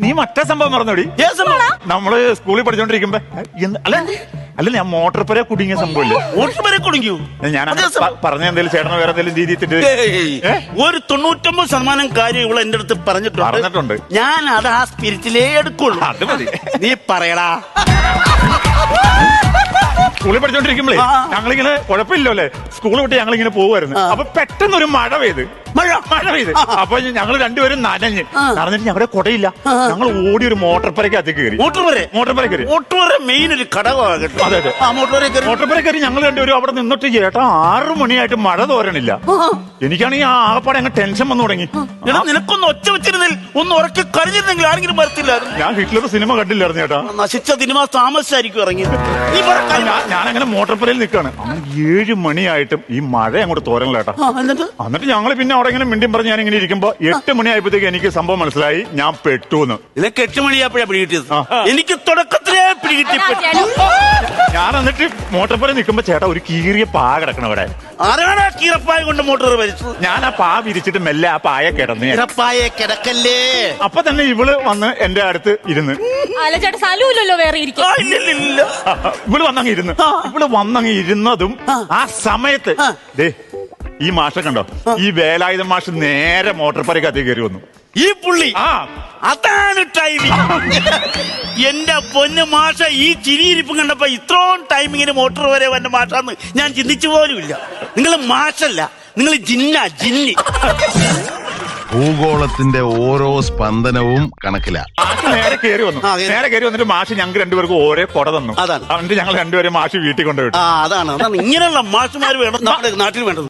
നീ മറ്റേ സംഭവം മറന്നോടി. നമ്മള് സ്കൂളിൽ പഠിച്ചോണ്ടിരിക്കുമ്പോ അല്ല ഞാൻ മോട്ടോർ പുര കുടുങ്ങിയ സംഭവമില്ലേ? മോട്ടോർ പുര കുടുങ്ങിയോ? ഞാൻ പറഞ്ഞ എന്തെങ്കിലും ചേട്ടനോ വേറെ എന്തെങ്കിലും രീതി ഒരു 99% കാര്യം ഇവിടെ എന്റെ അടുത്ത് പറഞ്ഞിട്ടുണ്ട്. ഞാൻ അത് ആ സ്പിരിറ്റിലേ എടുക്കുള്ളൂ. അത് മതി. നീ പറയടാ. സ്കൂളിൽ പഠിച്ചോണ്ടിരിക്കുമ്പോഴേ ഞങ്ങളിങ്ങനെ കുഴപ്പമില്ലോ അല്ലേ, സ്കൂൾ വിട്ട് ഞങ്ങളിങ്ങനെ പോകുമായിരുന്നു. അപ്പൊ പെട്ടെന്നൊരു മഴ പെയ്ത് അപ്പൊ ഞങ്ങൾ രണ്ടുപേരും നടന്നിട്ട് ഞങ്ങളുടെ കുടയില്ല. ഞങ്ങൾ ഓടി ഒരു മോട്ടോർ പുരക്കകത്ത് കയറി. മോട്ടോർ മെയിൻ ഒരു ഘടകമാണ്. അതെ അതെ, മോട്ടോർ പുര കയറി ഞങ്ങൾ രണ്ടുപേരും അവിടെ നിന്നിട്ട് ചേട്ടാ 6 മണിയായിട്ട് മഴ തോരണില്ല. എനിക്കാണെങ്കിൽ ആ ആകപ്പാടെ അങ്ങ് ടെൻഷൻ വന്നു തുടങ്ങി. നിനക്കൊന്ന് ഒച്ച വെച്ചിരുന്നിൽ ഒന്ന് ഉറക്കി കഴിഞ്ഞിരുന്നെങ്കിൽ ആരെങ്കിലും വരത്തില്ലായിരുന്നു. ഞാൻ ഹിറ്റ്ലർ സിനിമ കണ്ടില്ലായിരുന്നു ചേട്ടാ. നശിച്ച സിനിമ താമസിച്ചായിരിക്കും ഇറങ്ങിയത്. ഞാനങ്ങനെ മോട്ടോർ പുരയിൽ നിൽക്കാണ്. അങ്ങനെ 7 മണിയായിട്ടും ഈ മഴ അങ്ങോട്ട് തോരണില്ലേട്ടാ. എന്നിട്ട് ഞങ്ങൾ പിന്നെ അവിടെ ഇങ്ങനെ മിണ്ടിയും പറഞ്ഞ് ഞാനിങ്ങനെ ഇരിക്കുമ്പോ 8 മണിയായപ്പോഴത്തേക്ക് എനിക്ക് സംഭവം മനസ്സിലായി, ഞാൻ പെട്ടൂന്ന്. നിനക്ക് 8 മണിയാപ്പോഴാ പിടികിട്ടിയത്? എനിക്ക് തുടക്കത്തിലേ പിടികിട്ടി. ഞാൻ എന്നിട്ട് മോട്ടോർ പുര നിൽക്കുമ്പോ ചേട്ടാ ഒരു കീറിയ പാ കിടക്കണം അവിടെ. ആരാണ് കീറപ്പായ കൊണ്ട് മോട്ടോർ വലിച്ചത്? ഞാൻ ആ പാ വിരിച്ചിട്ട് മെല്ലെ ആ പായ കിടന്ന്. കിടക്കല്ലേ. അപ്പൊ തന്നെ ഇവള് വന്ന് എന്റെ അടുത്ത് ഇരുന്ന്. ഇവള് വന്നങ്ങ് ഇരുന്നതും ആ സമയത്ത് ഈ മാഷെ കണ്ടോ, ഈ വേലായുധ മാഷ് നേരെ മോട്ടോർ പുരക്കകത്ത് കയറി വന്നു. ഈ പുള്ളി അതാണ് ടൈമിങ്. എന്റെ പൊന്ന് മാഷ, ഈ ചിരിയിരിപ്പും കണ്ടപ്പോ ഇത്രയും ടൈമിങ്ങിന് മോട്ടോർ വരെ വന്ന മാഷാന്ന് ഞാൻ ചിന്തിച്ചു പോലുമില്ല. നിങ്ങൾ മാഷല്ല, നിങ്ങൾ ജിന്നി. ഭൂഗോളത്തിന്റെ ഓരോ സ്പന്ദനവും കണക്കില. നേരെ കയറി വന്നിട്ട് മാഷ് ഞങ്ങൾക്ക് രണ്ടുപേർക്കും ഓരോ കൊട തന്നു. അതാണ് ഞങ്ങൾ രണ്ടുപേരും മാഷ് വീട്ടിൽ കൊണ്ടുപോയി. അതാണ് ഇങ്ങനെയുള്ള മാഷുമാർ വേണം നമ്മുടെ നാട്ടിൽ വേണ്ടത്.